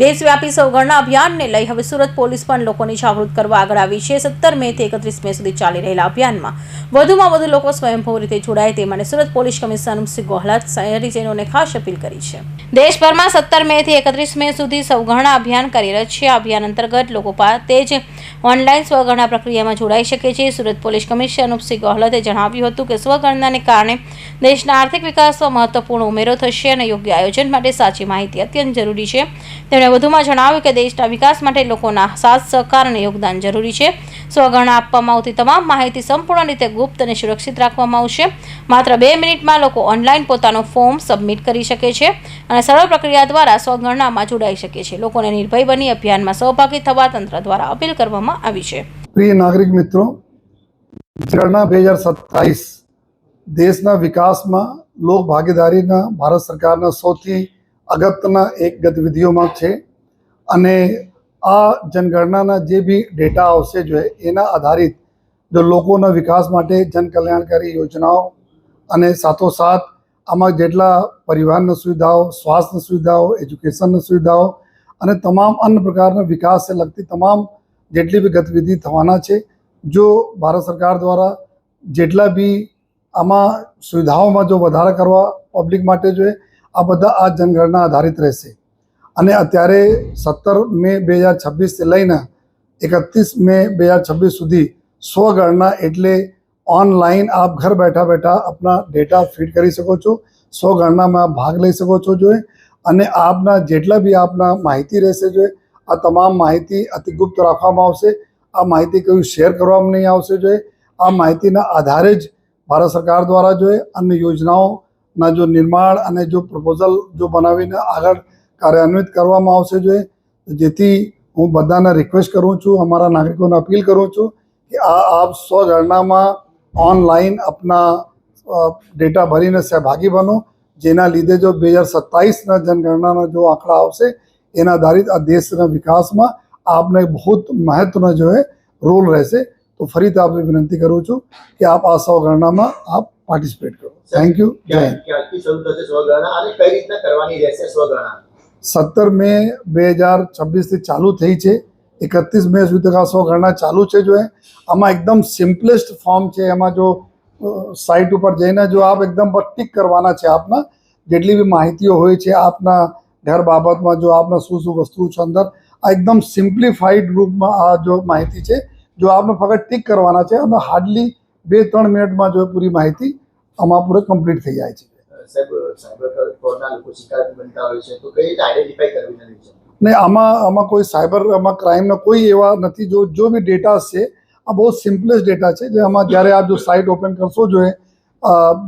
દેશવ્યાપી સૌગણના અભિયાનને લઈ હવે સુરત પોલીસ પણ લોકોને જાગૃત કરવા આગળ આવી છે। 17 મે થી 31 મે સુધી ચાલી રહેલા અભિયાનમાં વધુમાં વધુ લોકો સ્વયંભૂ રીતે જોડાય તે માટે સુરત પોલીસ કમિશનર અનુપસિંહ ગોહલા શહેરીજનોને ખાસ અપીલ કરી છે। દેશભરમાં 17 મે થી 31 મે સુધી સૌગણના અભિયાન કાર્યરત છે। આ અભિયાન અંતર્ગત લોકો તે જ ઓનલાઈન સ્વગણના પ્રક્રિયામાં જોડાઈ શકે છે। સુરત પોલીસ કમિશનર અનુપસિંહ ગોહલાએ જણાવ્યું હતું કે સ્વગણનાને કારણે દેશના આર્થિક વિકાસમાં મહત્વપૂર્ણ ઉમેરો થશે અને યોગ્ય આયોજન માટે સાચી માહિતી અત્યંત જરૂરી છે। તેમણે વધુમાં જણાવ્યું કે દેશના વિકાસ માટે લોકોના સાથ સહકાર અને યોગદાન જરૂરી છે। સ્વગણના આપવામાં આવતી તમામ માહિતી સંપૂર્ણ રીતે ગુપ્ત અને સુરક્ષિત રાખવામાં આવશે। માત્ર 2 મિનિટમાં લોકો ઓનલાઈન પોતાનું ફોર્મ સબમિટ કરી શકે છે અને સરળ પ્રક્રિયા દ્વારા સ્વગણનામાં જોડાઈ શકે છે। લોકોને નિર્ભય બની અભિયાનમાં સહભાગી થવા તંત્ર દ્વારા અપીલ કરવામાં આવી છે। प्रिय नागरिक मित्रों, जनगणना 2027 देशना विकासમાં લોક ભાગીદારીના ભારત સરકારના સૌથી અગત્યના એક ગતિવિધિઓમાં છે અને આ જનગણનાના જે બી ડેટા આવશે જો એના આધારિત જો લોકોના વિકાસ માટે જનકલ્યાણકારી યોજનાઓ અને સાથોસાથ આમાં જેટલા પરિવહનની સુવિધાઓ, સ્વાસ્થ્ય સુવિધાઓ, એજ્યુકેશનની સુવિધાઓ અને તમામ અન્ય પ્રકારના વિકાસને લગતી તમામ જેટલી બી ગતિવિધિ થવાના છે, જો ભારત સરકાર દ્વારા જેટલા બી આમાં સુવિધાઓમાં જો વધારા કરવા પબ્લિક માટે જોઈએ આ બધા આ જનગણના આધારિત રહેશે અને અત્યારે 17 મે 2026 લઈને 31 મે 2026 સુધી સ્વગણના એટલે ઓનલાઈન આપ ઘર બેઠા બેઠા આપના ડેટા ફીડ કરી શકો છો, સ્વગણનામાં ભાગ લઈ શકો છો જોઈએ અને આપના જેટલા બી આપના માહિતી રહેશે જોઈએ આ તમામ માહિતી અતિ ગુપ્ત રાખવામાં આવશે। આ માહિતી કોઈ શેર કરવામાં નહીં આવશે જોઈએ। આ માહિતીના આધારે જ ભારત સરકાર દ્વારા જોઈએ અન્ય યોજનાઓના જો નિર્માણ અને જો પ્રપોઝલ જો બનાવીને આગળ કાર્યાન્વિત કરવામાં આવશે જોઈએ। જેથી હું બધાને રિક્વેસ્ટ કરું છું, અમારા નાગરિકોને અપીલ કરું છું કે આપ સ્વગણનામાં ઓનલાઈન આપના ડેટા ભરીને સહભાગી બનો, જેના લીધે જો 2027ના જનગણનાના જો આંકડા આવશે એના આધારિત આ દેશના વિકાસમાં આપને બહુ મહત્વનો જો રોલ રહેશે। તો ફરીથી આપને વિનંતી કરું છું કે આપ આ સ્વગણનામાં આપ પાર્ટિસિપેટ કરો। Thank you. જય હિન્દ। 17 મે 2026 થી ચાલુ થઈ છે, 31 મે સુધી આ સ્વગણના ચાલુ છે જો આમાં એકદમ સિમ્પલેસ્ટ ફોર્મ છે। એમાં જો સાઇટ ઉપર જઈને જો આપ એકદમ ટિક કરવાના છે આપના જેટલી બી માહિતીઓ હોય છે આપના ઘર બાબતમાં જો આપના શું શું વસ્તુઓ છે અંદર આ એકદમ સિમ્પ્લિફાઈડ રૂપમાં આ જો માહિતી છે જો આપને ફક્ત ટિક કરવાના છે અને હાર્ડલી 2-3 મિનિટમાં જો પૂરી માહિતી આમાં પૂરે કમ્પ્લીટ થઈ જાય છે। નહીં આમાં કોઈ સાયબર આમાં ક્રાઇમના કોઈ એવા નથી। જો બી ડેટા છે આ બહુ સિમ્પલેસ્ટ ડેટા છે જે આમાં જ્યારે આપ જો સાઇટ ઓપન કરશો જોઈએ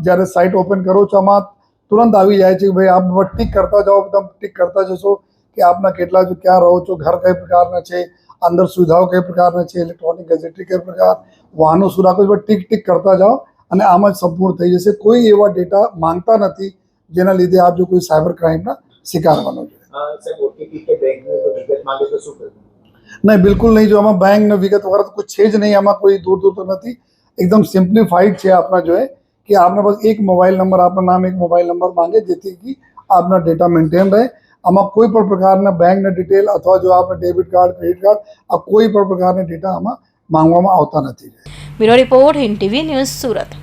જ્યારે સાઇટ ઓપન કરો છો આમાં तुरंत આવી જાય છે ભાઈ આપ ટિક કરતા જાઓ, એકદમ ટિક કરતા જશો કે આપના કેટલા જો ક્યાં રહો છો, ઘર કઈ પ્રકારના છે, અંદર સુવિધાઓ કઈ પ્રકારના છે, ઇલેક્ટ્રોનિક ગેજેટરી કઈ પ્રકાર, વાહનો શું રાખો છો, ટિક ટિક કરતા જાઓ અને આમ જ સંપૂર્ણ થઈ જશે। કોઈ એવા ડેટા માંગતા નથી જેના લીધે આપ જો કોઈ સાયબર ક્રાઇમના શિકાર બનો છો। नहीं बिल्कुल नहीं, जो आम बैंक ने विगत वगैरह तो कुछ है ज नहीं, आम कोई दूर दूर तो नहीं, एकदम सिम्प्लीफाइड है अपना जो है कि आपने बस एक मोबाइल नंबर अपना नाम एक मोबाइल नंबर मांगे જેથી कि आपना डेटा मेंटेन रहे। આમાં કોઈ પણ પ્રકારના બેંકના ડિટેલ અથવા જો આપણે ડેબિટ કાર્ડ, ક્રેડિટ કાર્ડ આ કોઈ પણ પ્રકારના ડેટા આમાં માંગવામાં આવતા નથી। Bureau report, Hind TV news, Surat.